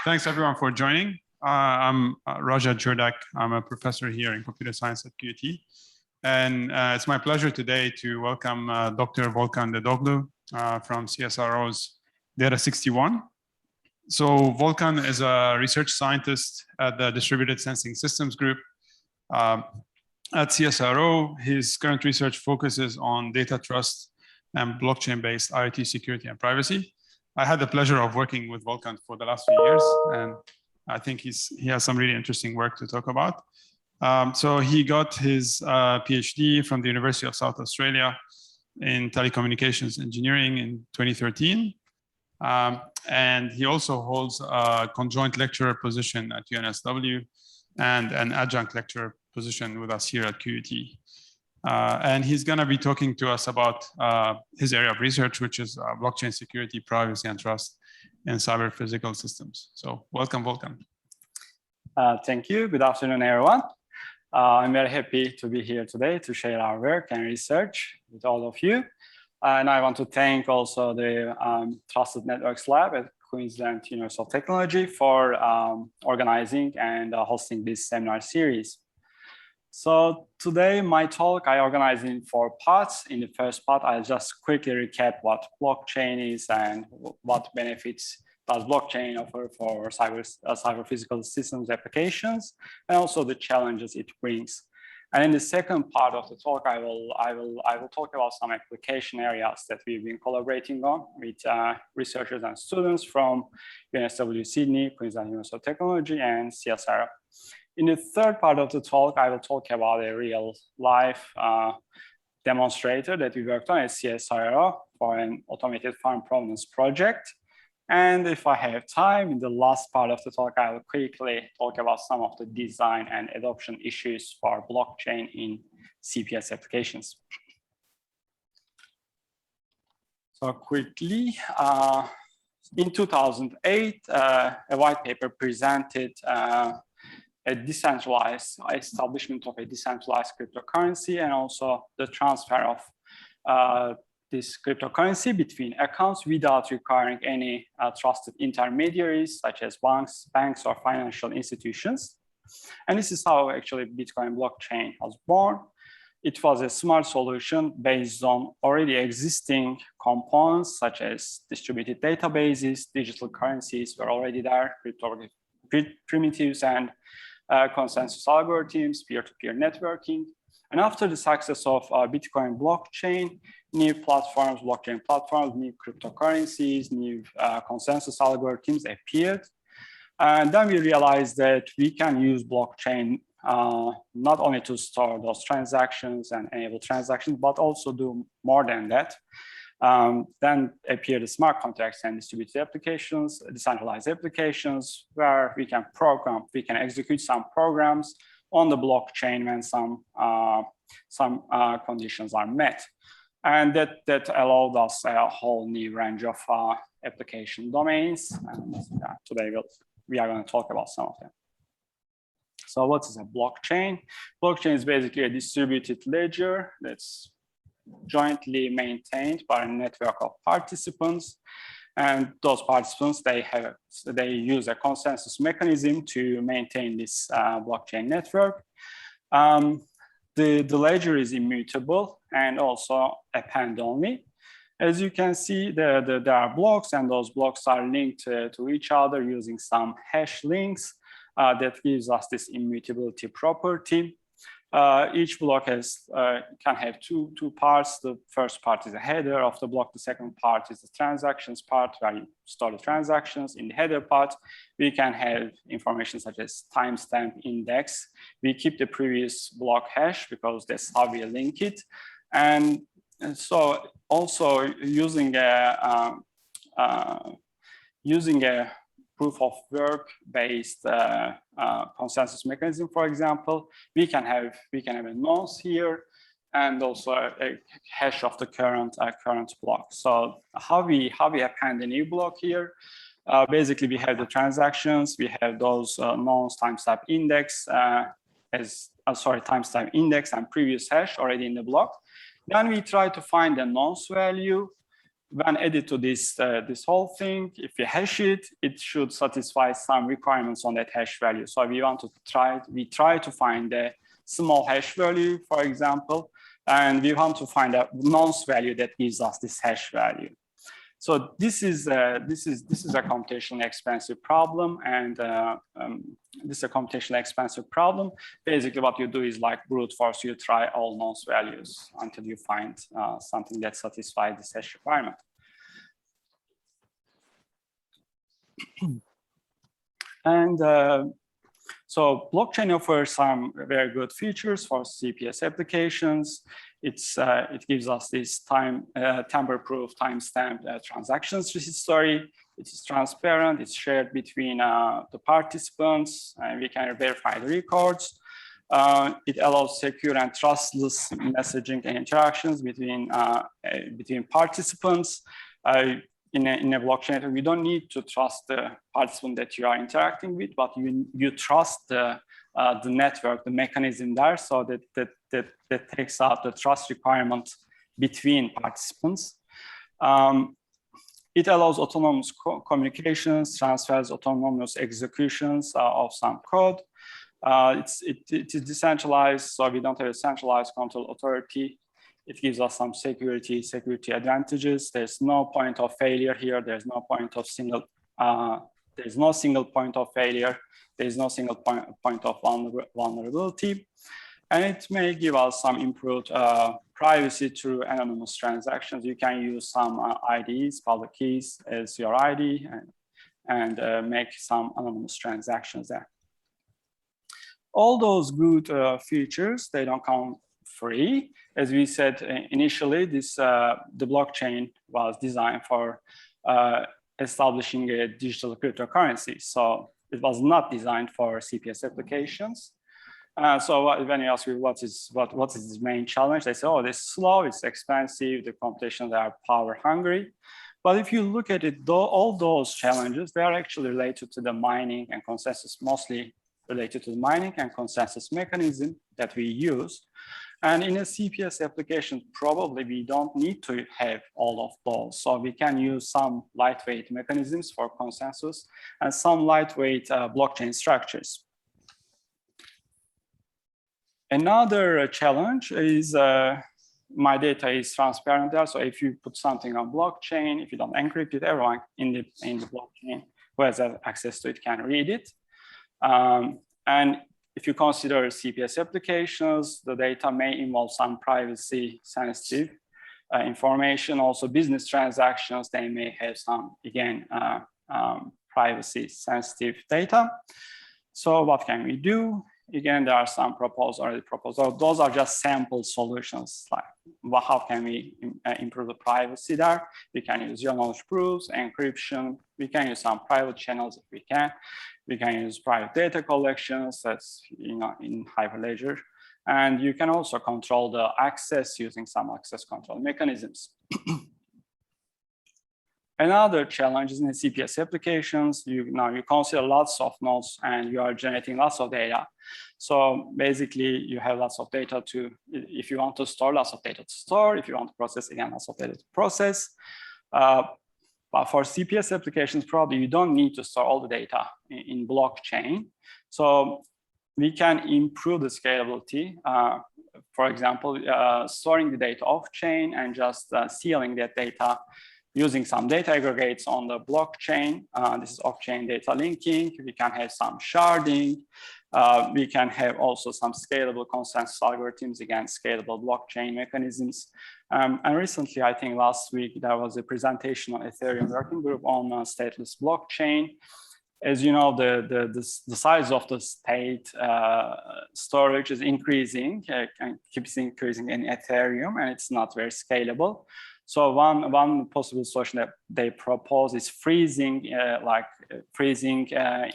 Thanks everyone for joining. I'm Raja Jordak. I'm a professor here in computer science at QUT. And it's my pleasure today to welcome Dr. Volkan Dedeoglu from CSIRO's Data 61. So Volkan is a research scientist at the Distributed Sensing Systems Group at CSIRO. His current research focuses on data trust and blockchain-based IoT security and privacy. I had the pleasure of working with Volkan for the last few years, and I think he has some really interesting work to talk about. So he got his PhD from the University of South Australia in telecommunications engineering in 2013. And he also holds a conjoint lecturer position at UNSW and an adjunct lecturer position with us here at QUT. And he's going to be talking to us about his area of research, which is blockchain security, privacy, and trust in cyber-physical systems. So welcome, Volkan. Thank you. Good afternoon, everyone. I'm very happy to be here today to share our work and research with all of you. And I want to thank also the Trusted Networks Lab at Queensland University of Technology for organizing and hosting this seminar series. So today, my talk, I organized in 4 parts. In the first part, I'll just quickly recap what blockchain is and what benefits does blockchain offer for cyber-physical systems applications, and also the challenges it brings. And in the second part of the talk, I will talk about some application areas that we've been collaborating on with researchers and students from UNSW Sydney, Queensland University of Technology, and CSIRO. In the third part of the talk, I will talk about a real-life demonstrator that we worked on at CSIRO for an automated farm provenance project. And if I have time, in the last part of the talk, I will quickly talk about some of the design and adoption issues for blockchain in CPS applications. So quickly, in 2008, a white paper presented a decentralized establishment of a decentralized cryptocurrency and also the transfer of this cryptocurrency between accounts without requiring any trusted intermediaries such as banks or financial institutions. And this is how actually Bitcoin blockchain was born. It was a smart solution based on already existing components such as distributed databases, digital currencies were already there, cryptographic primitives and consensus algorithms, peer-to-peer networking. And after the success of Bitcoin blockchain, new platforms, blockchain platforms, new cryptocurrencies, new consensus algorithms appeared. And then we realized that we can use blockchain not only to store those transactions and enable transactions, but also do more than that. Then appear the smart contracts and distributed applications, decentralized applications, where we can execute some programs on the blockchain when some conditions are met. And that allowed us a whole new range of application domains. And today we are going to talk about some of them. So what is a blockchain? Blockchain is basically a distributed ledger that's jointly maintained by a network of participants, and those participants they use a consensus mechanism to maintain this blockchain network. The ledger is immutable and also append only. As you can see, there are blocks, and those blocks are linked to each other using some hash links that gives us this immutability property. Each block can have two parts. The first part is a header of the block. The second part is the transactions part, where you store the transactions. In the header part, we can have information such as timestamp index. We keep the previous block hash because that's how we link it. And so also using a proof of work based consensus mechanism, for example, we can have a nonce here and also a hash of the current block. So how we append a new block here? Basically, we have the transactions, we have those nonce timestamp index timestamp index and previous hash already in the block. Then we try to find a nonce value when added to this, this whole thing, if you hash it, it should satisfy some requirements on that hash value. So we want to try to find a small hash value, for example, and we want to find a nonce value that gives us this hash value. So this is a computationally expensive problem, and this is a computationally expensive problem. Basically, what you do is like brute force. You try all nonce values until you find something that satisfies this hash requirement. And so blockchain offers some very good features for CPS applications. It gives us this tamper-proof, time-stamped transactions history. It is transparent. It's shared between the participants, and we can verify the records. It allows secure and trustless messaging and interactions between participants. In a blockchain, we don't need to trust the participant that you are interacting with, but you trust the network, the mechanism there, so that takes out the trust requirement between participants. It allows autonomous communications, transfers autonomous executions of some code. It is decentralized, so we don't have a centralized control authority. It gives us some security advantages. There's no point of failure here. There's no point of there's no single point of failure. There's no single point of vulnerability. And it may give us some improved privacy through anonymous transactions. You can use some IDs, public keys as your ID, and make some anonymous transactions there. All those good features, they don't come free. As we said initially, the blockchain was designed for establishing a digital cryptocurrency. So it was not designed for CPS applications. So when you ask me what is the main challenge, they say, oh, it's slow, it's expensive, the computations are power hungry. But if you look at it, all those challenges, they are actually related to the mining and consensus, mostly related to the mining and consensus mechanism that we use. And in a CPS application, probably we don't need to have all of those. So we can use some lightweight mechanisms for consensus and some lightweight blockchain structures. Another challenge is my data is transparent there. So if you put something on blockchain, if you don't encrypt it, everyone in the blockchain who has access to it can read it. And if you consider CPS applications, the data may involve some privacy sensitive information. Also business transactions, they may have some, again, privacy sensitive data. So what can we do? Again, there are some already proposed. Those are just sample solutions. Like, well, how can we improve the privacy there? We can use zero knowledge proofs, encryption. We can use some private channels if we can. We can use private data collections, that's in Hyperledger. And you can also control the access using some access control mechanisms. Another challenge is in the CPS applications. You consider lots of nodes and you are generating lots of data. So basically you have lots of data if you want to store, lots of data to store. If you want to process, again, lots of data to process. But for CPS applications, probably you don't need to store all the data in blockchain. So we can improve the scalability. For example, storing the data off-chain and just sealing that data using some data aggregates on the blockchain. This is off-chain data linking. We can have some sharding. We can have also some scalable consensus algorithms, again, scalable blockchain mechanisms. And recently, I think last week, there was a presentation on Ethereum working group on stateless blockchain. As you know, the size of the state storage is increasing, and keeps increasing in Ethereum, and it's not very scalable. So one possible solution that they propose is freezing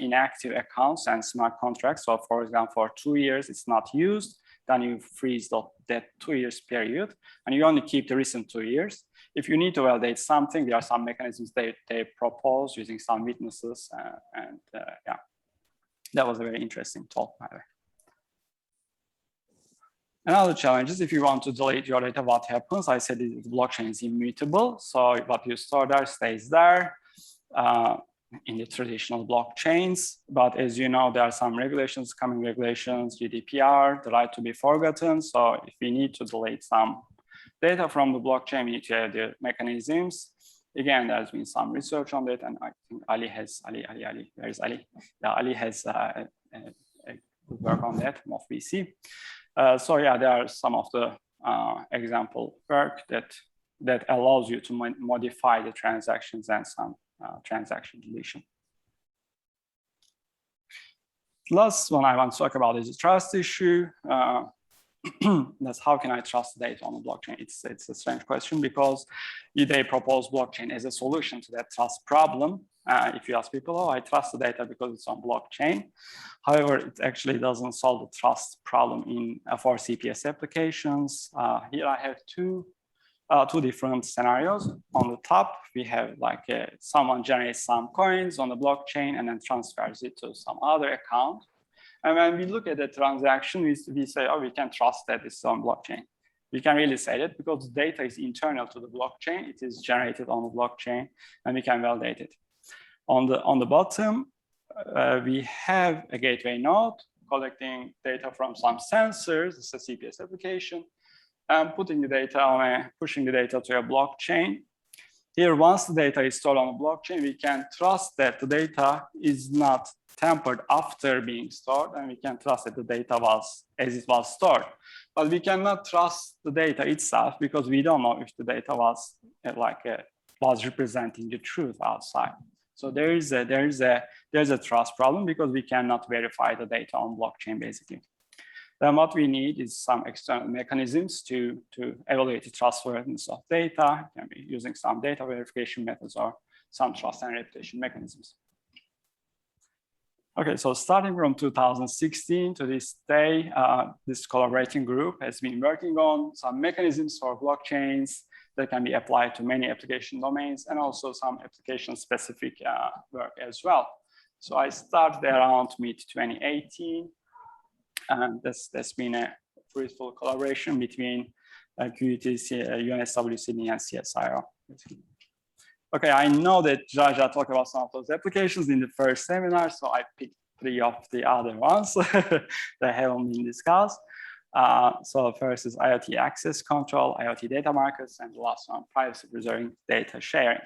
inactive accounts and smart contracts. So for example, for 2 years, it's not used, then you freeze that 2 years period, and you only keep the recent 2 years. If you need to validate something, there are some mechanisms they propose using some witnesses, yeah, that was a very interesting talk, by the way. Another challenge is if you want to delete your data, what happens? I said the blockchain is immutable. So what you store there stays there in the traditional blockchains. But as you know, there are some regulations, coming regulations, GDPR, the right to be forgotten. So if we need to delete some data from the blockchain, we need to have the mechanisms. Again, there's been some research on that, and I think Ali, where's Ali? Yeah, Ali has work on that, of VC. So yeah, there are some of the example work that allows you to modify the transactions and some transaction deletion. Last one I want to talk about is the trust issue. That's how can I trust data on the blockchain? It's a strange question because they propose blockchain as a solution to that trust problem. If you ask people, oh, I trust the data because it's on blockchain. However, it actually doesn't solve the trust problem for CPS applications. Here I have two different scenarios. On the top, we have like someone generates some coins on the blockchain and then transfers it to some other account. And when we look at the transaction, we say, oh, we can trust that it's on blockchain. We can really say that because the data is internal to the blockchain. It is generated on the blockchain, and we can validate it. On the bottom, we have a gateway node collecting data from some sensors. It's a CPS application, and pushing the data to a blockchain. Here, once the data is stored on a blockchain, we can trust that the data is not tampered after being stored, and we can trust that the data was as it was stored. But we cannot trust the data itself because we don't know if the data was was representing the truth outside. So there is a trust problem because we cannot verify the data on blockchain basically. Then what we need is some external mechanisms to evaluate the trustworthiness of data. It can be using some data verification methods or some trust and reputation mechanisms. Okay, so starting from 2016 to this day, this collaborating group has been working on some mechanisms for blockchains that can be applied to many application domains and also some application-specific work as well. So I started around mid-2018, and that's been a fruitful collaboration between QUT, UNSW Sydney, and CSIRO. Okay, I know that Jaja talked about some of those applications in the first seminar, so I picked 3 of the other ones that haven't been discussed. So first is IoT access control, IoT data markets, and the last one, privacy preserving data sharing.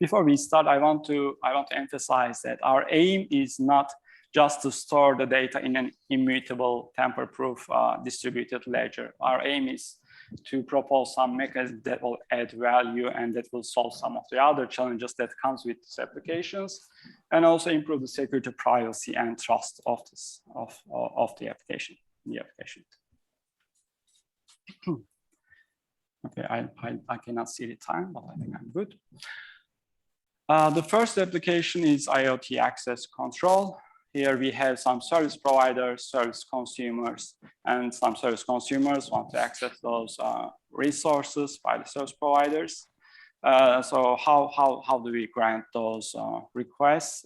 Before we start, I want to emphasize that our aim is not just to store the data in an immutable, tamper-proof distributed ledger. Our aim is to propose some mechanism that will add value and that will solve some of the other challenges that comes with these applications, and also improve the security, privacy, and trust of the application. Okay, I cannot see the time, but I think I'm good. The first application is IoT access control. Here we have some service providers, service consumers, and some service consumers want to access those resources by the service providers. So how do we grant those requests?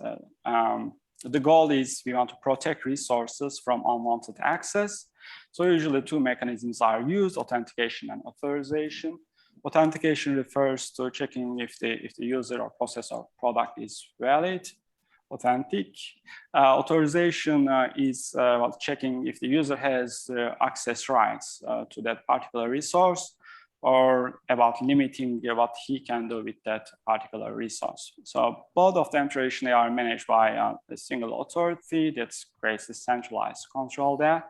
The goal is we want to protect resources from unwanted access. So usually 2 mechanisms are used, authentication and authorization. Authentication refers to checking if the user or process or product is valid, authentic. Authorization is checking if the user has access rights to that particular resource, or about limiting what he can do with that particular resource. So both of them traditionally are managed by a single authority that creates a centralized control there.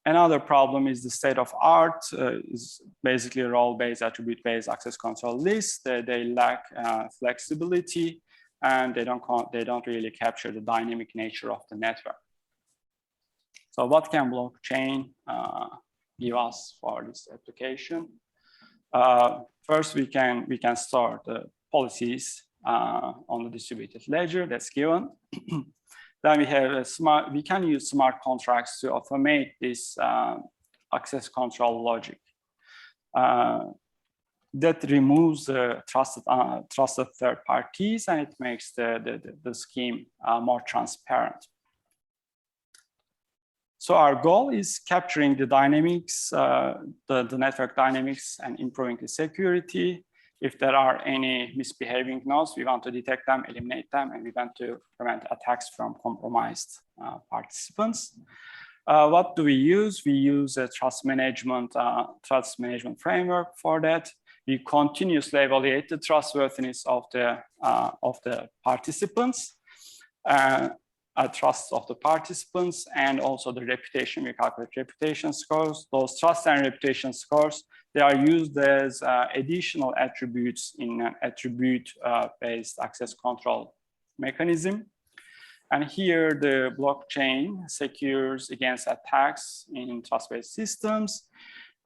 Another problem is the state of art is basically role-based, attribute-based access control lists. They lack flexibility, and they don't really capture the dynamic nature of the network. So what can blockchain give us for this application? First, we can store the policies on the distributed ledger that's given. Then we have we can use smart contracts to automate this access control logic. That removes trusted third parties, and it makes the scheme more transparent. So our goal is capturing the dynamics, the network dynamics, and improving the security. If there are any misbehaving nodes, we want to detect them, eliminate them, and we want to prevent attacks from compromised participants. What do we use? We use a trust management framework for that. We continuously evaluate the trustworthiness of the participants, trust of the participants, and also the reputation. We calculate reputation scores. Those trust and reputation scores, they are used as additional attributes in an attribute-based access control mechanism. And here the blockchain secures against attacks in trust-based systems.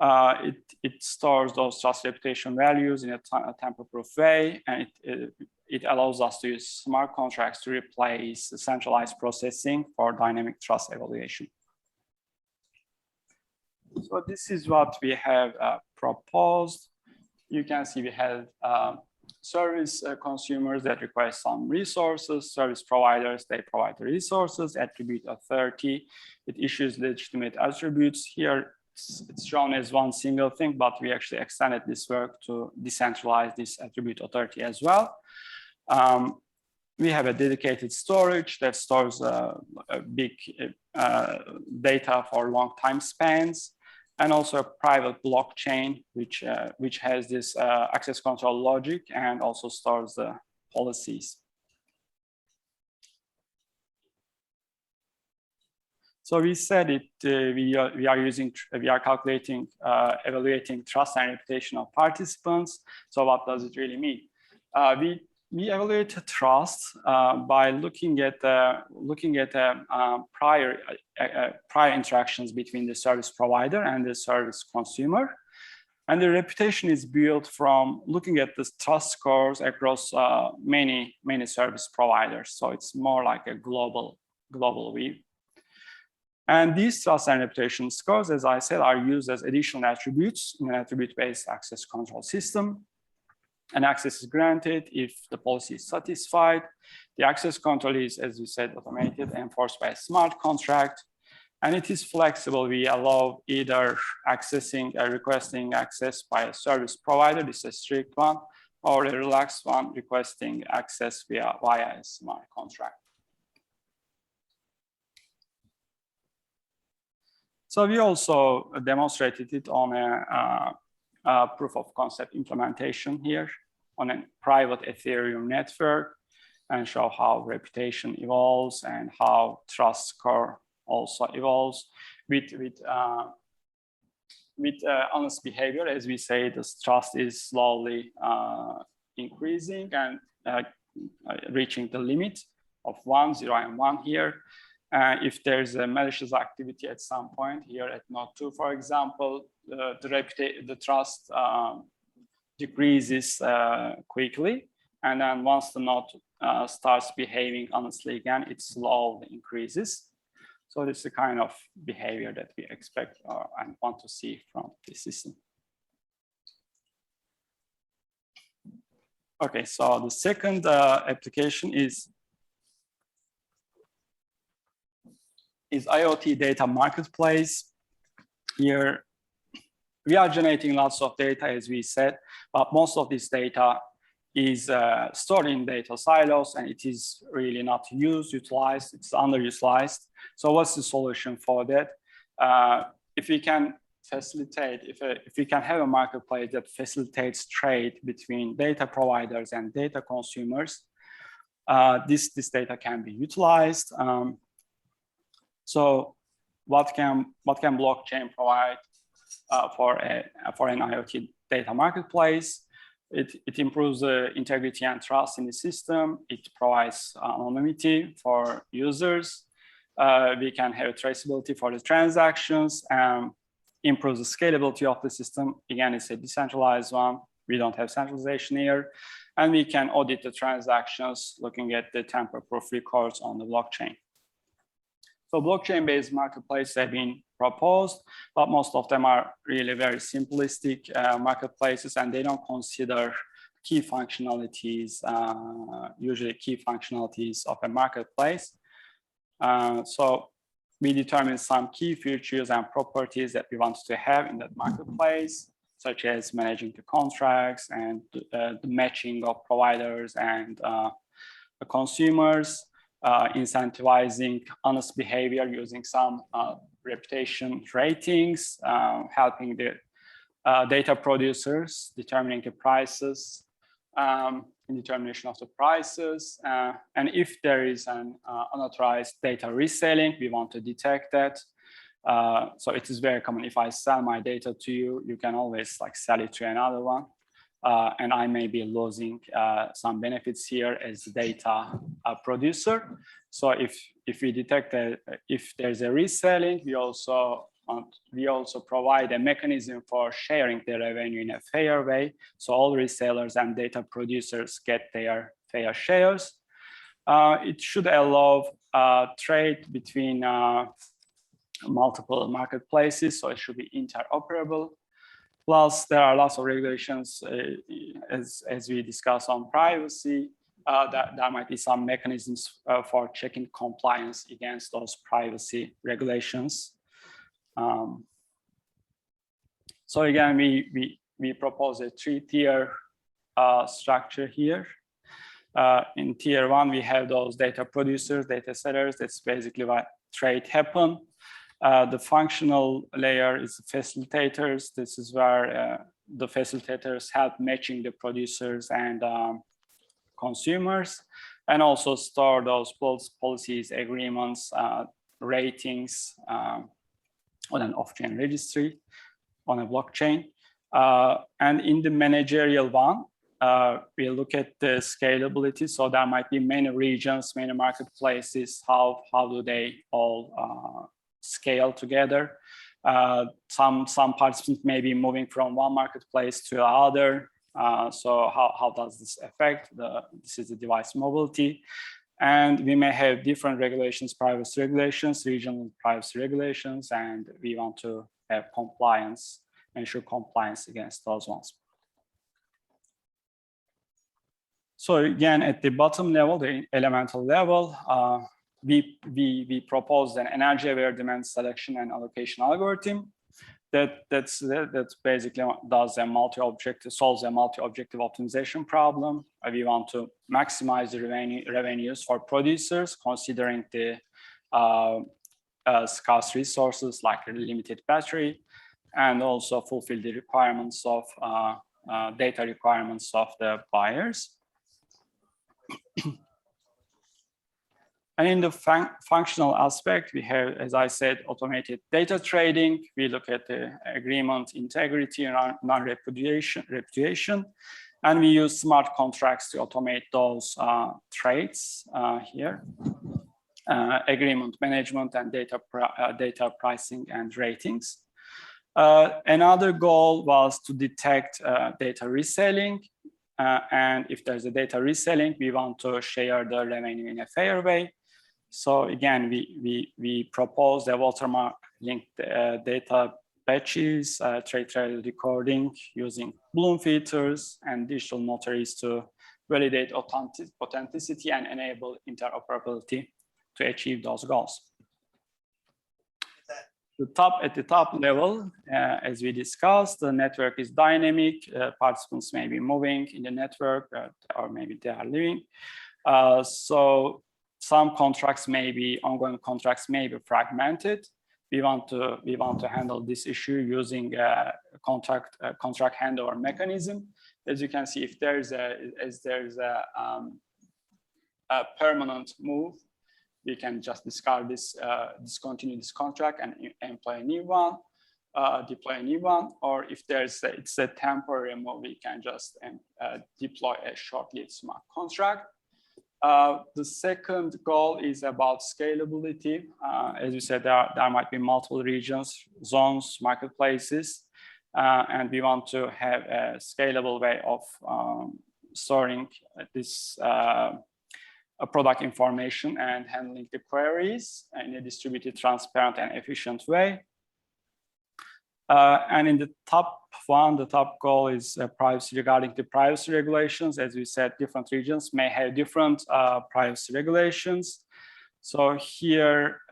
It stores those trust reputation values in a tamper-proof way, and it allows us to use smart contracts to replace centralized processing for dynamic trust evaluation. So this is what we have proposed. You can see we have service consumers that require some resources, service providers, they provide the resources, attribute authority, it issues legitimate attributes. Here it's shown as one single thing, but we actually extended this work to decentralize this attribute authority as well. We have a dedicated storage that stores big data for long time spans, and also a private blockchain, which has this access control logic and also stores the policies. So we said it. We are calculating, evaluating trust and reputation of participants. So what does it really mean? We evaluate trust by looking at prior interactions between the service provider and the service consumer, and the reputation is built from looking at the trust scores across many service providers. So it's more like a global view. And these trust and reputation scores, as I said, are used as additional attributes in an attribute-based access control system. And access is granted if the policy is satisfied. The access control is, as we said, automated, enforced by a smart contract. And it is flexible. We allow either requesting access by a service provider, this is a strict one, or a relaxed one, requesting access via a smart contract. So we also demonstrated it on a proof of concept implementation here on a private Ethereum network, and show how reputation evolves and how trust score also evolves with honest behavior. As we say, this trust is slowly increasing and reaching the limit of 1, 0, and 1 here. If there's a malicious activity at some point here at node 2, for example, the trust decreases quickly. And then once the node starts behaving honestly again, it slowly increases. So this is the kind of behavior that we expect and want to see from the system. Okay, so the second application is IoT data marketplace. Here, we are generating lots of data, as we said, but most of this data is stored in data silos, and it is really not utilized, it's underutilized. So what's the solution for that? If we can facilitate, if we can have a marketplace that facilitates trade between data providers and data consumers, this data can be utilized. So what can blockchain provide for an IoT data marketplace? It improves the integrity and trust in the system. It provides anonymity for users. We can have traceability for the transactions, improves the scalability of the system. Again, it's a decentralized one. We don't have centralization here. And we can audit the transactions looking at the tamper-proof records on the blockchain. So blockchain-based marketplaces have been proposed, but most of them are really very simplistic marketplaces, and they don't consider key functionalities, usually key functionalities of a marketplace. So we determine some key features and properties that we want to have in that marketplace, such as managing the contracts and the matching of providers and the consumers, incentivizing honest behavior using some reputation ratings, helping the data producers determining the prices, in determination of the prices. And if there is an unauthorized data reselling, we want to detect that. So it is very common. If I sell my data to you, you can always like sell it to another one. And I may be losing some benefits here as the data producer. So if we detect that if there's a reselling, we also provide a mechanism for sharing the revenue in a fair way. So all resellers and data producers get their fair shares. It should allow trade between multiple marketplaces, so it should be interoperable. Plus, there are lots of regulations, as we discussed on privacy, that there might be some mechanisms for checking compliance against those privacy regulations. So again, we propose a three-tier structure here. In tier one, we have those data producers, data sellers. That's basically what trade happen. The functional layer is facilitators. This is where the facilitators help matching the producers and consumers, and also store those policies, agreements, ratings on an off-chain registry, on a blockchain. And in the managerial one, we look at the scalability. So there might be many regions, many marketplaces. How do they all scale together? Some participants may be moving from one marketplace to another. So how does this affect? This is the device mobility. And we may have different regulations, privacy regulations, regional privacy regulations, and we want to have compliance, ensure compliance against those ones. So again, at the bottom level, the elemental level, we proposed an energy-aware demand selection and allocation algorithm that basically does a solves a multi-objective optimization problem. We want to maximize the revenues for producers, considering the scarce resources like a limited battery, and also fulfill the requirements of data requirements of the buyers. And in the functional aspect, we have, as I said, automated data trading. We look at the agreement integrity and non-repudiation, and we use smart contracts to automate those trades here. Agreement management and data pricing and ratings. Another goal was to detect data reselling. And if there's a data reselling, we want to share the revenue in a fair way. So again, we propose a watermark linked data batches, trade recording using Bloom filters and digital notaries to validate authenticity and enable interoperability to achieve those goals. At the top level, as we discussed, the network is dynamic. Participants may be moving in the network, or maybe they are leaving. So some contracts may be, ongoing contracts may be fragmented. We want to handle this issue using a contract handover mechanism. As you can see, if there's a permanent move, we can just discard this, discontinue this contract and employ a new one, deploy a new one. Or if it's a temporary move, we can just deploy a short-lived smart contract. The second goal is about scalability. As you said, there might be multiple regions, zones, marketplaces, and we want to have a scalable way of storing this product information and handling the queries in a distributed, transparent, and efficient way. And in the top one, the top goal is privacy regarding the privacy regulations. As we said, different regions may have different privacy regulations. So here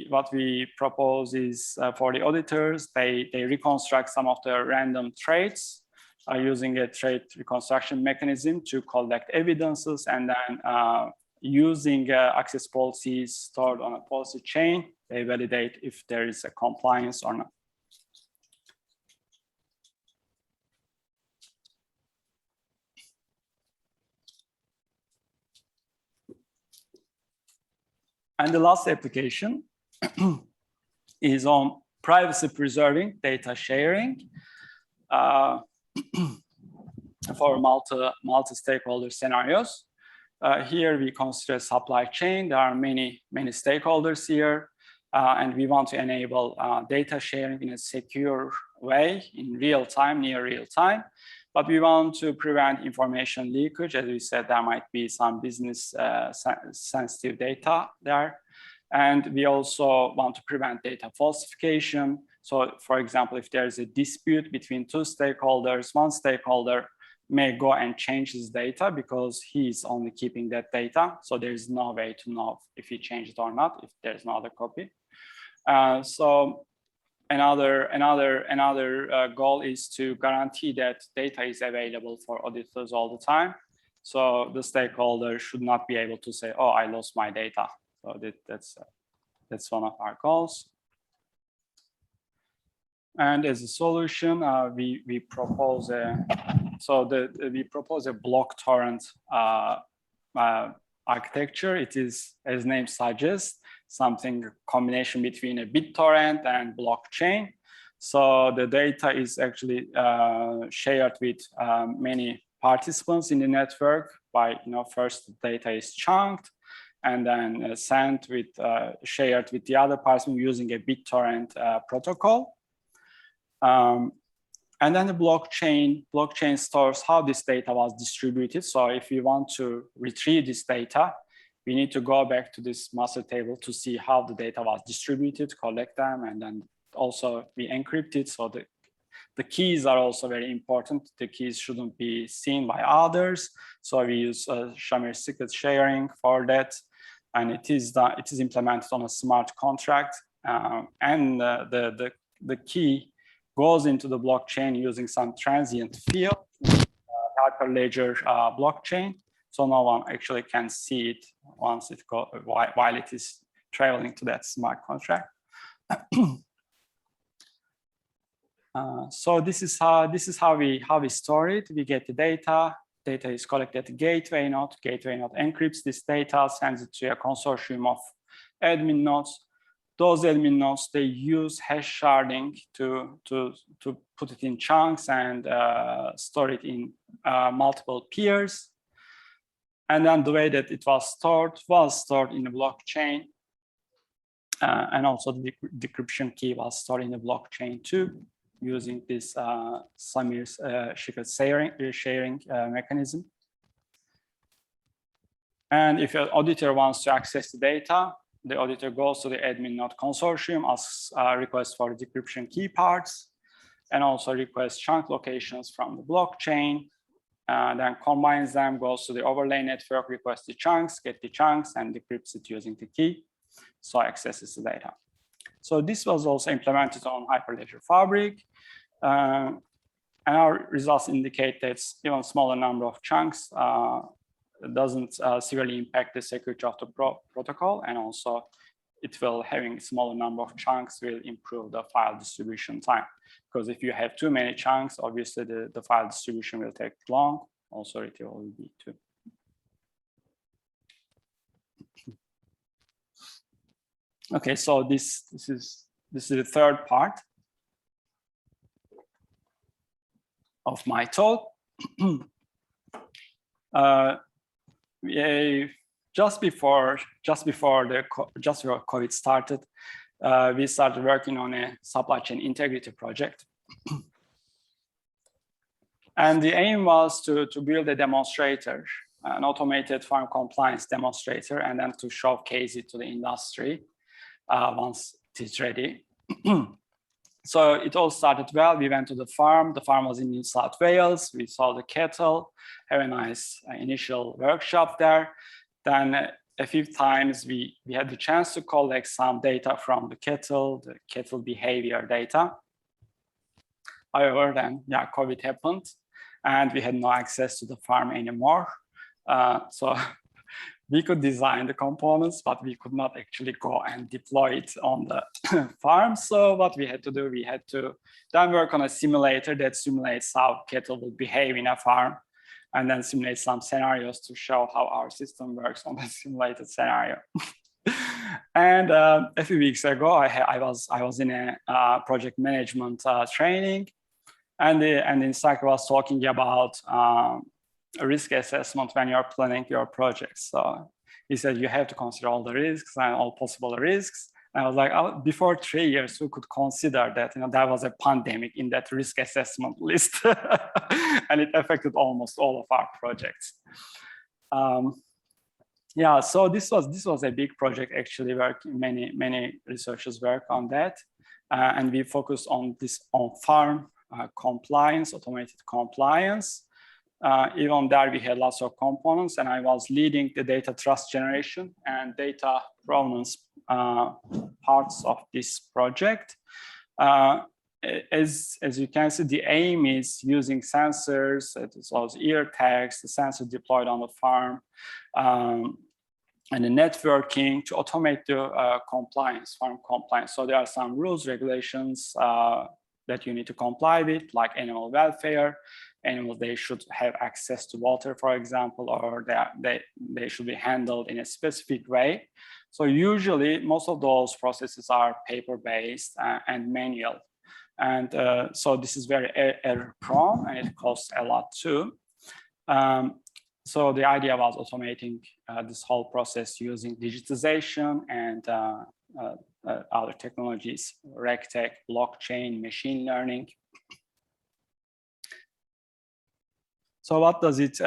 what we propose is for the auditors, they reconstruct some of the random traits using a trait reconstruction mechanism to collect evidences, and then using access policies stored on a policy chain, they validate if there is a compliance or not. And the last application is on privacy preserving data sharing for multi-stakeholder scenarios. Here we consider supply chain. There are many stakeholders here, and we want to enable data sharing in a secure way in real time, near real time. But we want to prevent information leakage. As we said, there might be some business sensitive data there. And we also want to prevent data falsification. So for example, if there's a dispute between two stakeholders, one stakeholder may go and change his data because he's only keeping that data. So there's no way to know if he changed it or not, if there's no other copy. So another goal is to guarantee that data is available for auditors all the time. So the stakeholder should not be able to say, "Oh, I lost my data." So that's one of our goals. And as a solution, we propose a block torrent architecture. It is, as name suggests, something combination between a BitTorrent and blockchain. So the data is actually shared with many participants in the network. By first the data is chunked and then sent with shared with the other participant using a BitTorrent protocol. And then the blockchain stores how this data was distributed. So if we want to retrieve this data, we need to go back to this master table to see how the data was distributed, collect them, and then also we encrypt it. So the keys are also very important. The keys shouldn't be seen by others. So we use Shamir secret sharing for that. And it is implemented on a smart contract. And the key goes into the blockchain using some transient field, Hyperledger blockchain. So no one actually can see it once it while it is traveling to that smart contract. So this is how we store it. We get the data. Data is collected at the gateway node. Gateway node encrypts this data, sends it to a consortium of admin nodes. Those admin nodes, they use hash sharding to put it in chunks and store it in multiple peers. And then the way that it was stored in the blockchain. And also the decryption key was stored in the blockchain too, using this Samir's secret sharing mechanism. And if an auditor wants to access the data, the auditor goes to the admin node consortium, asks requests for decryption key parts, and also requests chunk locations from the blockchain, then combines them, goes to the overlay network, requests the chunks, get the chunks, and decrypts it using the key, so accesses the data. So this was also implemented on Hyperledger Fabric, and our results indicate that even smaller number of chunks doesn't severely impact the security of the protocol, and also it will having a smaller number of chunks will improve the file distribution time. Because if you have too many chunks, obviously the file distribution will take long. Also, it will be too. Okay, so this is the third part of my talk. Just before COVID started, we started working on a supply chain integrity project. And the aim was to build a demonstrator, an automated farm compliance demonstrator, and then to showcase it to the industry once it is ready. So it all started well. We went to the farm. The farm was in New South Wales. We saw the cattle, have a nice initial workshop there. Then a few times we had the chance to collect some data from the cattle behavior data. However, then COVID happened and we had no access to the farm anymore. So we could design the components, but we could not actually go and deploy it on the farm. So what we had to do, we had to then work on a simulator that simulates how cattle will behave in a farm, and then simulate some scenarios to show how our system works on the simulated scenario. And a few weeks ago, I was in a project management training, and the instructor was talking about risk assessment when you're planning your projects. So he said you have to consider all the risks and all possible risks. And I was like, oh, before 3 years, we could consider that there was a pandemic in that risk assessment list, and it affected almost all of our projects. Yeah, so this was a big project actually. Many researchers work on that, and we focused on farm compliance, automated compliance. Even there we had lots of components, and I was leading the data trust generation and data provenance parts of this project. As you can see, the aim is using sensors, as well as ear tags, the sensor deployed on the farm, and the networking to automate the farm compliance. So there are some rules, regulations that you need to comply with, like animal welfare. Animals, they should have access to water, for example, or they should be handled in a specific way. So usually most of those processes are paper-based and manual. And so this is very error-prone, and it costs a lot too. So the idea was automating this whole process using digitization and other technologies, RegTech, blockchain, machine learning. So what does it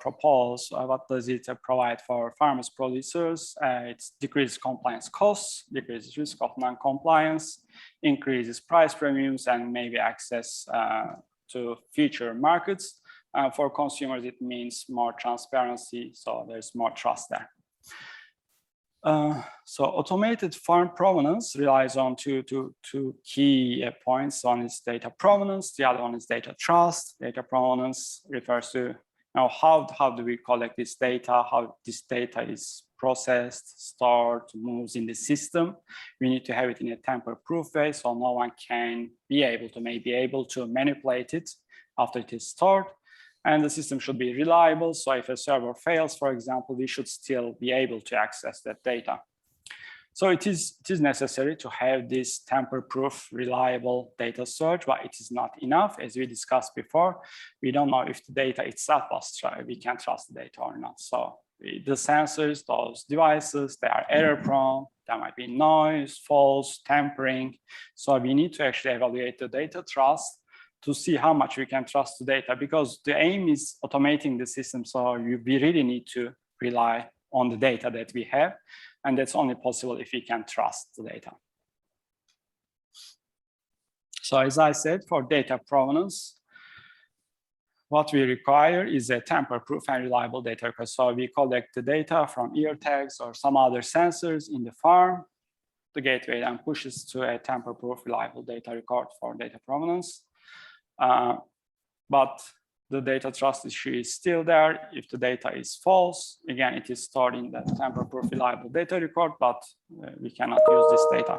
propose? What does it provide for farmers, producers? It decreases compliance costs, decreases risk of non-compliance, increases price premiums, and maybe access to future markets. For consumers, it means more transparency, so there's more trust there. So automated farm provenance relies on two key points. One is data provenance, the other one is data trust. Data provenance refers to how do we collect this data, how this data is processed, stored, moves in the system. We need to have it in a tamper-proof way, so no one may be able to manipulate it after it is stored. And the system should be reliable. So if a server fails, for example, we should still be able to access that data. So it is necessary to have this tamper-proof, reliable data storage, but it is not enough. As we discussed before, we don't know if the data itself we can trust the data or not. So the sensors, those devices, they are error-prone. There might be noise, false, tampering. So we need to actually evaluate the data trust to see how much we can trust the data, because the aim is automating the system. So we really need to rely on the data that we have. And that's only possible if we can trust the data. So as I said, for data provenance, what we require is a tamper-proof and reliable data record. So we collect the data from ear tags or some other sensors in the farm. The gateway then pushes to a tamper-proof, reliable data record for data provenance. But the data trust issue is still there. If the data is false, again, it is stored in the tamper-proof, reliable data record, but we cannot use this data.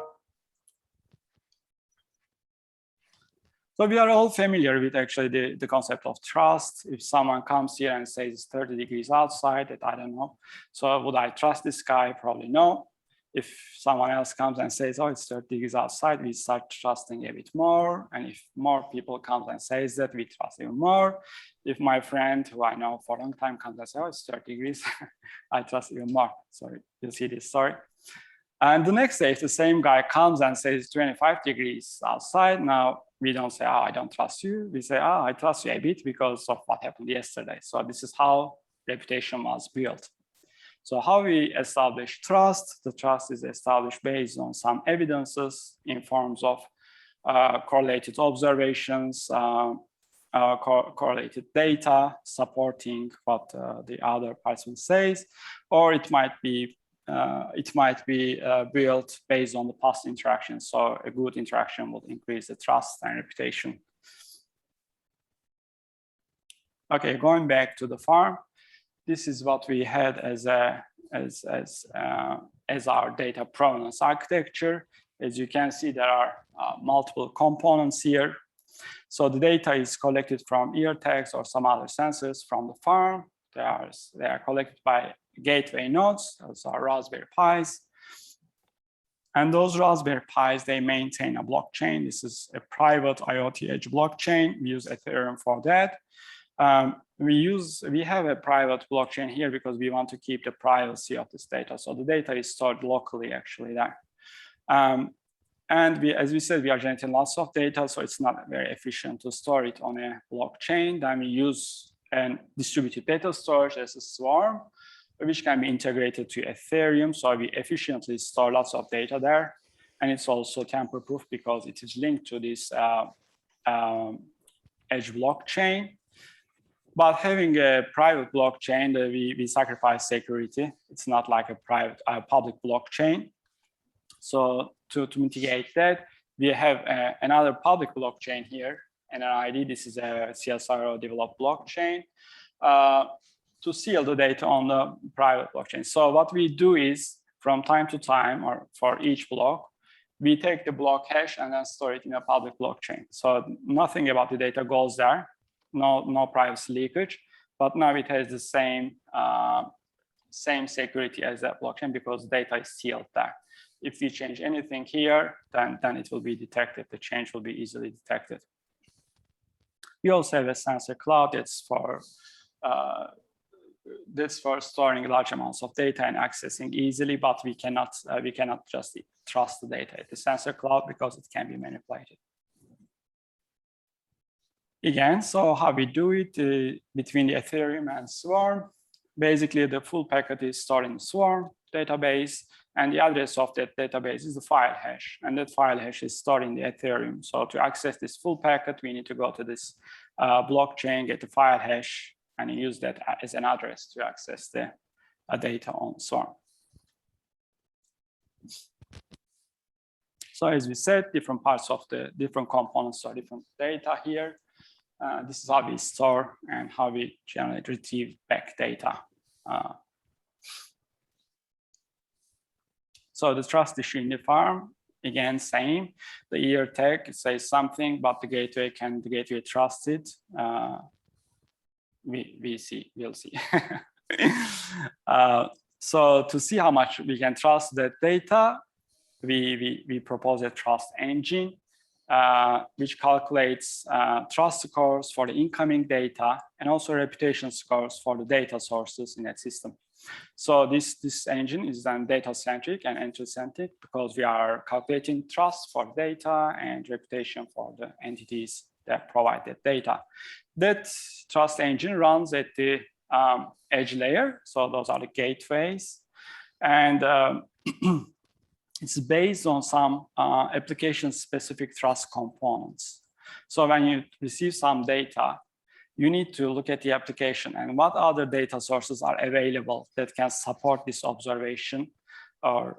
So we are all familiar with actually the concept of trust. If someone comes here and says it's 30 degrees outside, that I don't know. So would I trust this guy? Probably no. If someone else comes and says, oh, it's 30 degrees outside, we start trusting a bit more. And if more people come and says that, we trust even more. If my friend, who I know for a long time, comes and says, oh, it's 30 degrees, I trust even more. Sorry, you'll see this story. And the next day, if the same guy comes and says 25 degrees outside, now we don't say, oh, I don't trust you. We say, oh, I trust you a bit because of what happened yesterday. So this is how reputation was built. So how we establish trust? The trust is established based on some evidences in forms of correlated observations, correlated data supporting what the other person says, or it might be built based on the past interaction. So a good interaction will increase the trust and reputation. Okay, going back to the farm, this is what we had as our data provenance architecture. As you can see, there are multiple components here. So the data is collected from ear tags or some other sensors from the farm. They are collected by gateway nodes. Those are Raspberry Pis. And those Raspberry Pis, they maintain a blockchain. This is a private IoT edge blockchain. We use Ethereum for that. We have a private blockchain here because we want to keep the privacy of this data. So the data is stored locally actually there. And as we said, we are generating lots of data, so it's not very efficient to store it on a blockchain. Then we use a distributed data storage as a Swarm, which can be integrated to Ethereum. So we efficiently store lots of data there. And it's also tamper-proof because it is linked to this edge blockchain. But having a private blockchain, we sacrifice security. It's not like a public blockchain. So to mitigate that, we have another public blockchain here, NNID. This is a CSIRO developed blockchain to seal the data on the private blockchain. So what we do is, from time to time, or for each block, we take the block hash and then store it in a public blockchain. So nothing about the data goes there, no privacy leakage, but now it has the same security as that blockchain because data is sealed there. If we change anything here, then it will be detected. The change will be easily detected. We also have a sensor cloud that's for storing large amounts of data and accessing easily, but we cannot just trust the data at the sensor cloud because it can be manipulated. Again, so how we do it between the Ethereum and Swarm, basically the full packet is stored in Swarm database, and the address of that database is the file hash, and that file hash is stored in the Ethereum. So to access this full packet, we need to go to this blockchain, get the file hash, and use that as an address to access the data on Swarm. So as we said, different parts of the different components are different data here. This is how we store and how we retrieve back data. So the trust issue in the farm, again, same. The ear tag says something, but the gateway trusts it. We'll see. So to see how much we can trust that data, we propose a trust engine, which calculates trust scores for the incoming data and also reputation scores for the data sources in that system. So this engine is then data-centric and entry-centric because we are calculating trust for data and reputation for the entities that provide that data. That trust engine runs at the edge layer. So those are the gateways. And it's based on some application-specific trust components. So when you receive some data, you need to look at the application and what other data sources are available that can support this observation or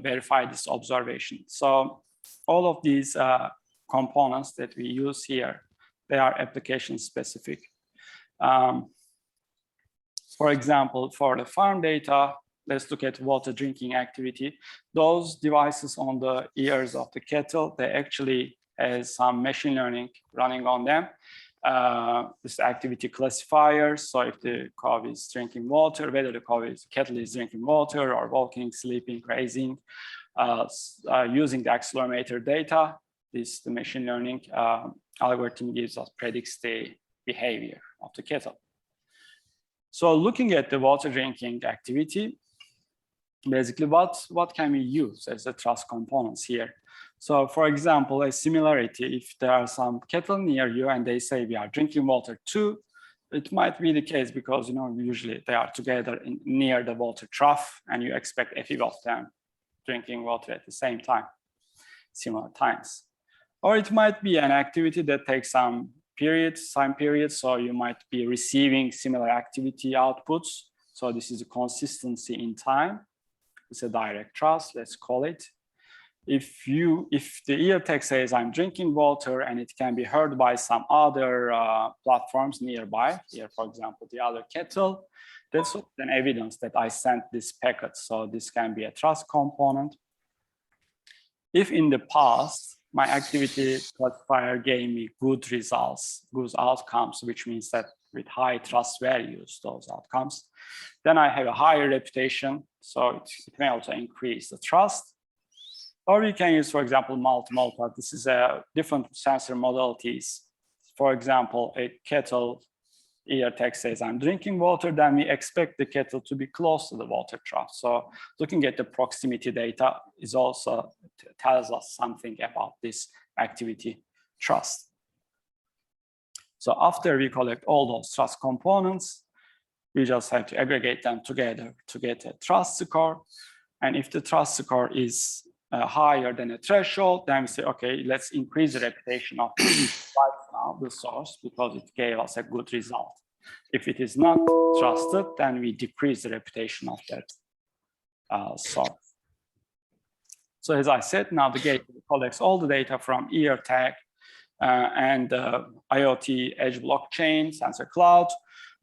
verify this observation. So all of these components that we use here, they are application-specific. For example, for the farm data, let's look at water drinking activity. Those devices on the ears of the cattle, they actually has some machine learning running on them. This activity classifiers. So if the cow is drinking water, whether the cattle is drinking water or walking, sleeping, grazing, using the accelerometer data, the machine learning algorithm predicts the behavior of the cattle. So looking at the water drinking activity, basically what can we use as the trust components here? So for example, a similarity, if there are some cattle near you and they say we are drinking water too, it might be the case because usually they are together near the water trough and you expect a few of them drinking water at the same time, similar times. Or it might be an activity that takes some time period. So you might be receiving similar activity outputs. So this is a consistency in time. It's a direct trust, let's call it. If the ear tag says I'm drinking water and it can be heard by some other platforms nearby, here, for example, the other kettle, that's an evidence that I sent this packet. So this can be a trust component. If in the past, my activity classifier gave me good results, good outcomes, which means that with high trust values, those outcomes, then I have a higher reputation. So it may also increase the trust. Or you can use, for example, multimodal. This is a different sensor modalities. For example, a kettle ear tag says I'm drinking water, then we expect the kettle to be close to the water trough. So looking at the proximity data is also tells us something about this activity trust. So after we collect all those trust components, we just have to aggregate them together to get a trust score. And if the trust score is higher than a threshold, then we say, okay, let's increase the reputation of right now, the source, because it gave us a good result. If it is not trusted, then we decrease the reputation of that source. So as I said, now the gateway collects all the data from ear tag and IoT edge blockchain, sensor cloud,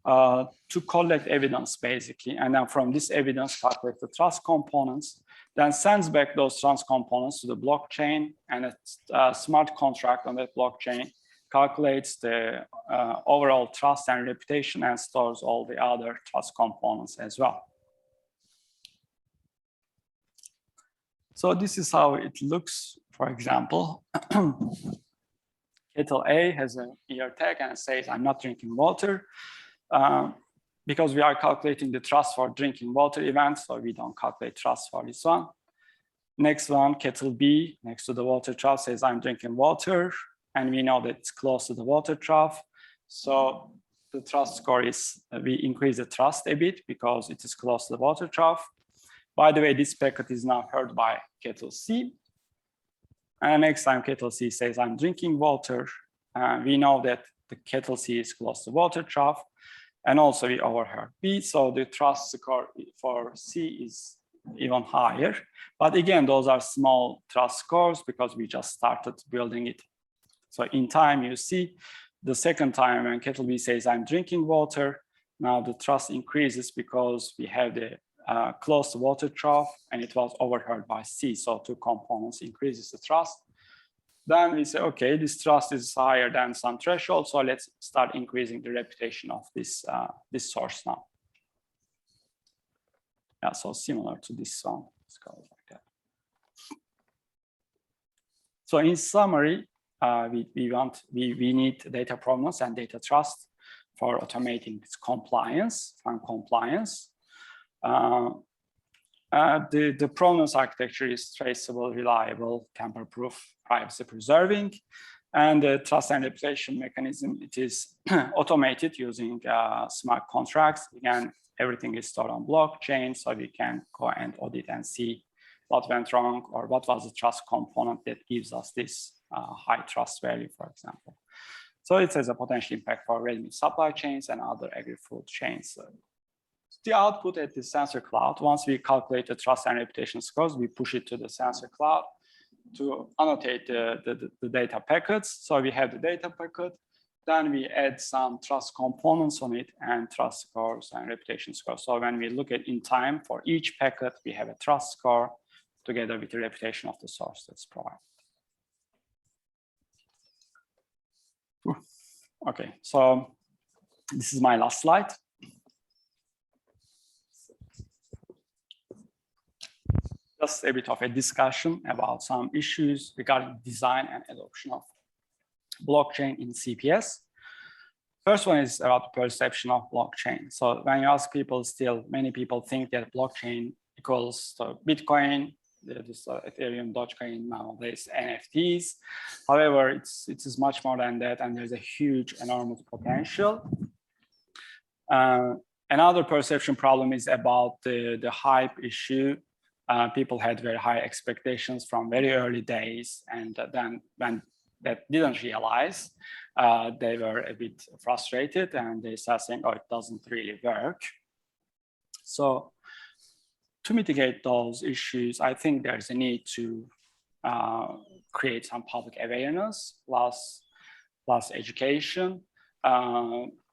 to collect evidence basically. And then from this evidence, calculate the trust components, then sends back those trust components to the blockchain, and a smart contract on that blockchain calculates the overall trust and reputation and stores all the other trust components as well. So this is how it looks. For example, kettle A has an ear tag and it says, I'm not drinking water. Because we are calculating the trust for drinking water events, so we don't calculate trust for this one. Next one, kettle B, next to the water trough, says I'm drinking water, and we know that it's close to the water trough. So the trust score is, we increase the trust a bit because it is close to the water trough. By the way, this packet is now heard by kettle C. And next time kettle C says I'm drinking water, we know that the kettle C is close to the water trough. And also we overheard B, so the trust score for C is even higher. But again, those are small trust scores because we just started building it. So in time, you see the second time when kettle B says I'm drinking water, now the trust increases because we have the close to water trough and it was overheard by C. So two components increases the trust. Then we say, okay, this trust is higher than some threshold, so let's start increasing the reputation of this, this source now. Yeah, so similar to this one, let's go like that. So in summary, we need data provenance and data trust for automating this compliance, farm compliance. The provenance architecture is traceable, reliable, tamper-proof, privacy-preserving, and the trust and reputation mechanism, it is automated using smart contracts. Again, everything is stored on blockchain, so we can go and audit and see what went wrong or what was the trust component that gives us this high trust value, for example. So it has a potential impact for ready-meat supply chains and other agri-food chains. The output at the sensor cloud, once we calculate the trust and reputation scores, we push it to the sensor cloud to annotate the data packets. So we have the data packet, then we add some trust components on it and trust scores and reputation scores. So when we look at in time for each packet, we have a trust score together with the reputation of the source that's provided. Okay, so this is my last slide. Just a bit of a discussion about some issues regarding design and adoption of blockchain in CPS. First one is about the perception of blockchain. So when you ask people, still many people think that blockchain equals to Bitcoin, this Ethereum, Dogecoin, nowadays NFTs. However, it is much more than that, and there's a huge, enormous potential. Another perception problem is about the hype issue. People had very high expectations from very early days, and then when that didn't realize, they were a bit frustrated and they started saying, oh, it doesn't really work. So to mitigate those issues, I think there's a need to create some public awareness plus education.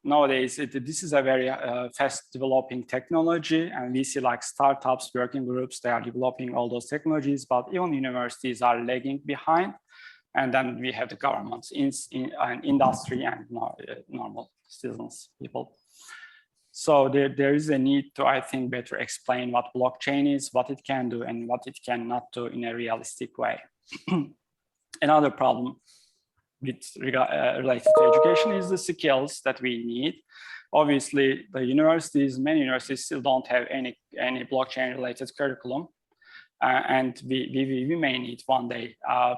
Nowadays, this is a very fast developing technology, and we see like startups, working groups, they are developing all those technologies, but even universities are lagging behind. And then we have the governments, industry, and normal citizens, people. So there is a need to, I think, better explain what blockchain is, what it can do, and what it cannot do in a realistic way. Another problem related to education is the skills that we need. Obviously, the universities, many universities still don't have any blockchain-related curriculum. And we may need one day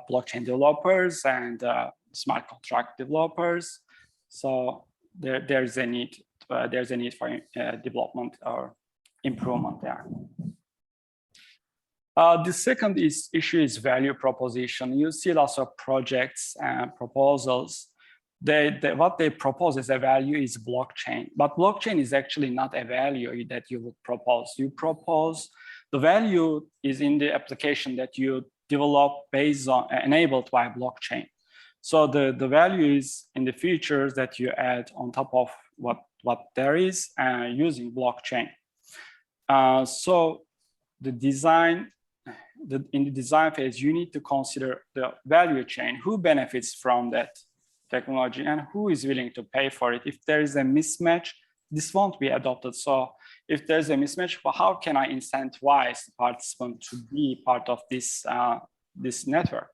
blockchain developers and smart contract developers. So there's a need for development or improvement there. The second issue is value proposition. You see lots of projects and proposals. What they propose as a value is blockchain, but blockchain is actually not a value that you would propose. You propose the value is in the application that you develop based on enabled by blockchain. So the value is in the features that you add on top of what there is using blockchain. So the design. In the design phase, you need to consider the value chain, who benefits from that technology and who is willing to pay for it. If there is a mismatch, this won't be adopted. So if there's a mismatch, well, how can I incentivize the participant to be part of this, this network?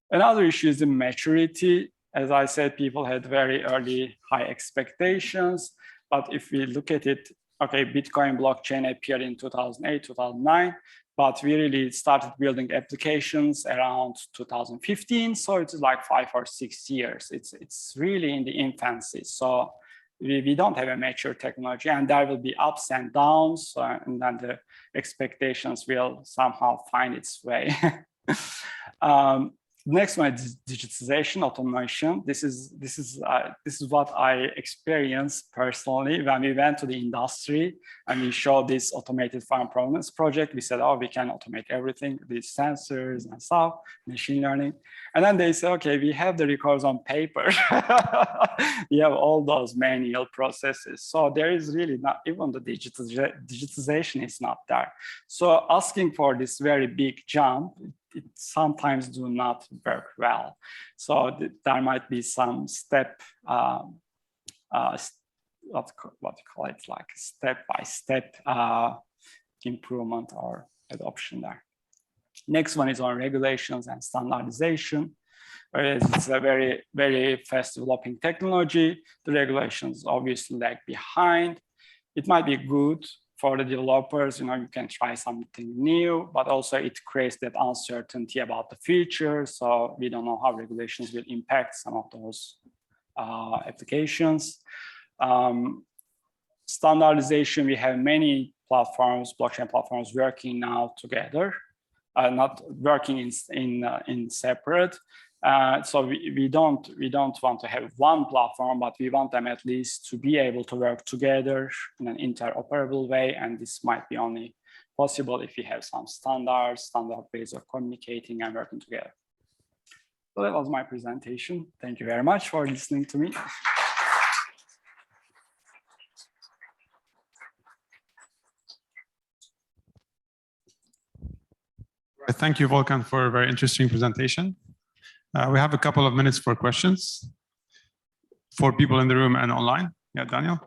Another issue is the maturity. As I said, people had very early high expectations, but if we look at it, okay, Bitcoin blockchain appeared in 2008, 2009, but we really started building applications around 2015. So it's like 5 or 6 years. It's really in the infancy. So we don't have a mature technology, and there will be ups and downs, and then the expectations will somehow find its way. Next one is digitization, automation. This is what I experienced personally when we went to the industry and we showed this automated farm provenance project. We said, oh, we can automate everything, these sensors and stuff, machine learning. And then they said, okay, we have the records on paper. We have all those manual processes. So there is really not, even the digitization is not there. So asking for this very big jump, it sometimes do not work well. So there might be some step, what you call it, like step-by-step improvement or adoption there. Next one is on regulations and standardization. Whereas it's a very, very fast developing technology, the regulations obviously lag behind. It might be good for the developers, you can try something new, but also it creates that uncertainty about the future. So we don't know how regulations will impact some of those applications. Standardization, we have many platforms, blockchain platforms working now together, not working in separate. So we don't want to have one platform, but we want them at least to be able to work together in an interoperable way. And this might be only possible if we have some standard ways of communicating and working together. So that was my presentation. Thank you very much for listening to me. Thank you, Volkan, for a very interesting presentation. We have a couple of minutes for questions for people in the room and online. Yeah, Daniel?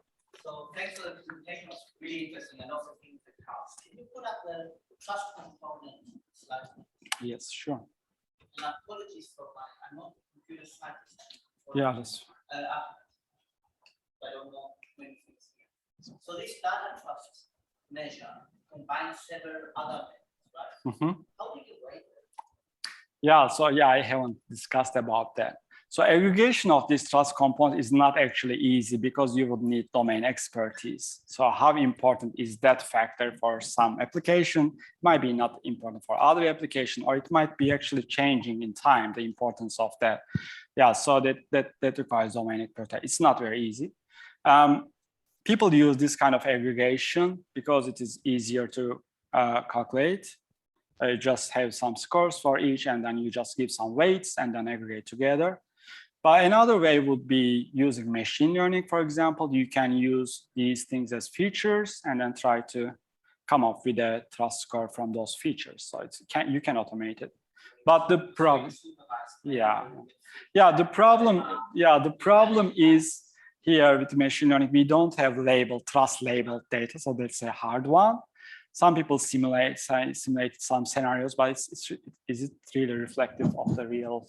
So thanks for the presentation. It was really interesting and also things that cost. Can you put up the trust component slide? Yes, sure. And apologies for I'm not a computer scientist. Yeah, that's. I don't know many things here. So this data trust measure combines several other methods, right? Mm-hmm. How do you rate it? Yeah, so yeah, I haven't discussed about that. So aggregation of these trust components is not actually easy because you would need domain expertise. So how important is that factor for some application? Might be not important for other application, or it might be actually changing in time, the importance of that. Yeah, so that requires domain expertise. It's not very easy. People use this kind of aggregation because it is easier to calculate. You just have some scores for each, and then you just give some weights and then aggregate together. But another way would be using machine learning, for example. You can use these things as features and then try to come up with a trust score from those features. So you can automate it. But the problem, the problem is here with machine learning, we don't have trust labeled data, so that's a hard one. Some people simulate some scenarios, but is it really reflective of the real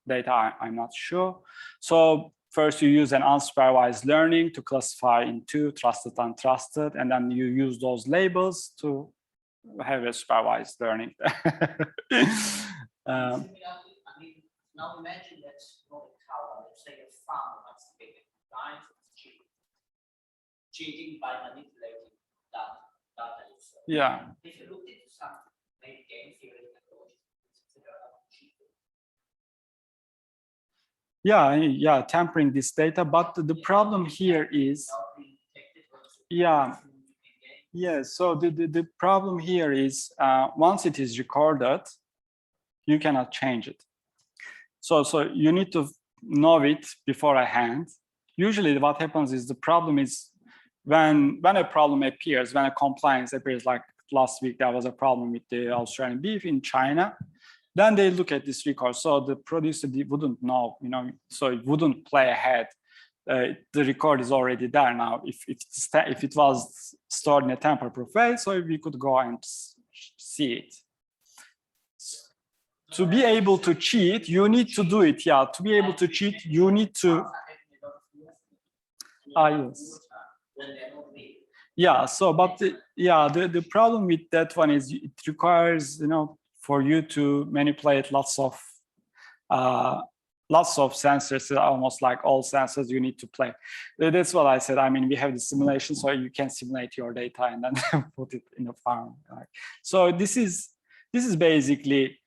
data? I'm not sure. So first you use an unsupervised learning to classify into trusted and untrusted, and then you use those labels to have a supervised learning. I mean, now imagine that let's say a farmer wants to make a line cheating by manipulating data. Yeah. If you look into some maybe game theory approaches, yeah, tampering this data, but the problem here is, so the problem here is once it is recorded, you cannot change it. So you need to know it beforehand. Usually what happens is the problem is when a problem appears, when a compliance appears, like last week there was a problem with the Australian beef in China, then they look at this record. So the producer wouldn't know, so it wouldn't play ahead. The record is already there now. If it was stored in a tamper-proof way, so we could go and see it. To be able to cheat, you need to do it. Yeah, to be able to cheat, you need to. Yes. Yeah. So, but the problem with that one is it requires, for you to manipulate lots of sensors, almost like all sensors you need to play. That's what I said. I mean, we have the simulation, so you can simulate your data and then put it in a farm. So this is basically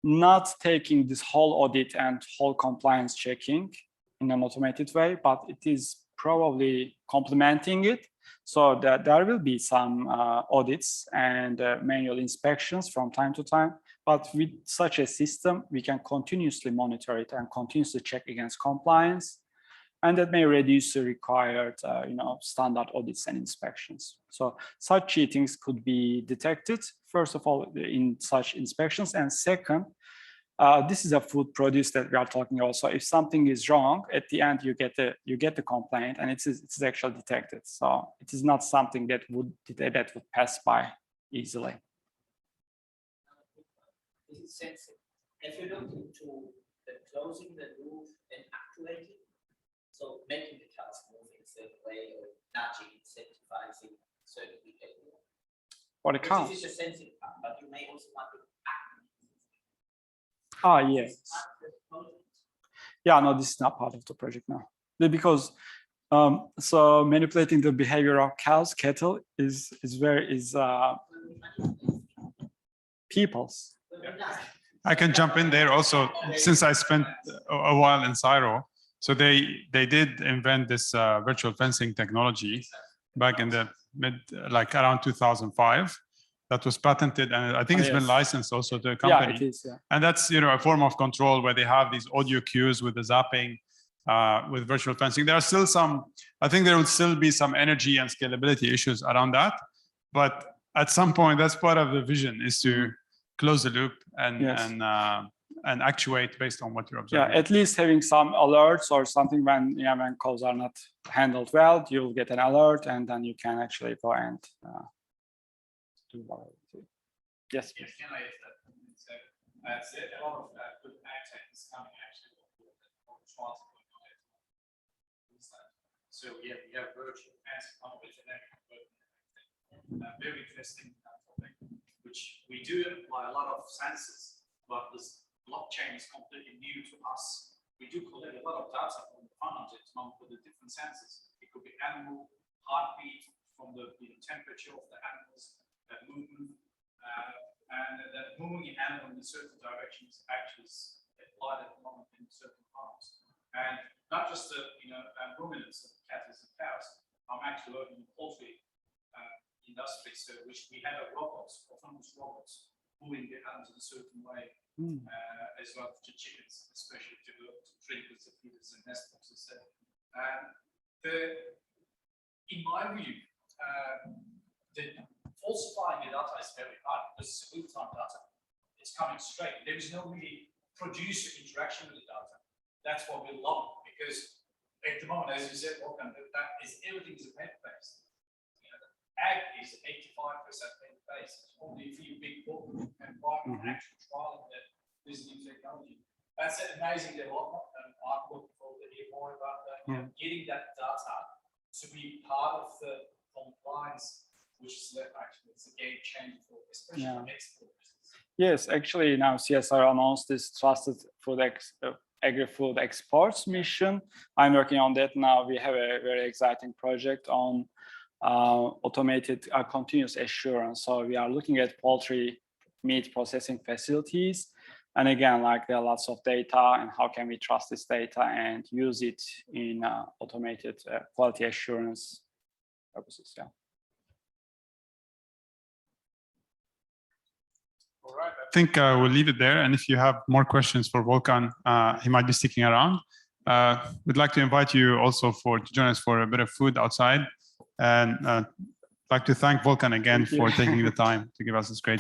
not taking this whole audit and whole compliance checking in an automated way, but it is probably complementing it, so that there will be some audits and manual inspections from time to time. But with such a system, we can continuously monitor it and continuously check against compliance, and that may reduce the required, standard audits and inspections. So such cheatings could be detected, first of all, in such inspections, and second, this is a food produce that we are talking about. So if something is wrong, at the end you get the complaint, and it's actually detected. So it is not something that would pass by easily. If you look into the closing the loop and actuating, so making the task move in a certain way, or nudging, incentivizing certain behavior. For the cows. This is a sensitive part, but you may also want to act. Yes. Yeah, no, this is not part of the project now, because so manipulating the behavior of cows, cattle is people's. I can jump in there also, since I spent a while in CSIRO. So they did invent this virtual fencing technology back in the around 2005. That was patented, and I think it's been licensed also to a company. Yeah, it is. Yeah. And that's a form of control where they have these audio cues with the zapping, with virtual fencing. There are still I think there would still be some energy and scalability issues around that. But at some point, that's part of the vision, is to close the loop and actuate based on what you're observing. Yeah, at least having some alerts or something when calls are not handled well, you'll get an alert, and then you can actually go and do whatever. Yes. Yes, can I say a lot of good actors coming actually from transport. So we have virtual fencing, which is very interesting topic, which we do apply a lot of sensors, but blockchain is completely new to us. We do collect a lot of data from the farms at the moment for the different sensors. It could be animal heartbeat, from the temperature of the animals, that movement, and that moving an animal in a certain direction is actually applied at the moment in certain farms. And not just the ruminants of cattle and cows. I'm actually working in the poultry industry, so which we have robots, autonomous robots, moving the animals in a certain way, as well to chickens, especially to drinkers, the feeders, and nest boxes. In my view, falsifying the data is very hard because it's real-time data. It's coming straight. There is no really producer interaction with the data. That's what we love, because at the moment, as you said, Volkan, everything is paper-based. Ag is 85% paper-based. Only a few big books and actual trial of this new technology. That's an amazing development, and I'm looking forward to hear more about that. Getting that data to be part of the compliance, which is actually it's a game changer for especially export business. Yes, actually now CSIRO announced this trusted food agri-food exports mission. I'm working on that now. We have a very exciting project on automated continuous assurance. So we are looking at poultry meat processing facilities. And again, like there are lots of data, and how can we trust this data and use it in automated quality assurance purposes? Yeah. All right, I think we'll leave it there. And if you have more questions for Volkan, he might be sticking around. We'd like to invite you also to join us for a bit of food outside. And I'd like to thank Volkan again for taking the time to give us this great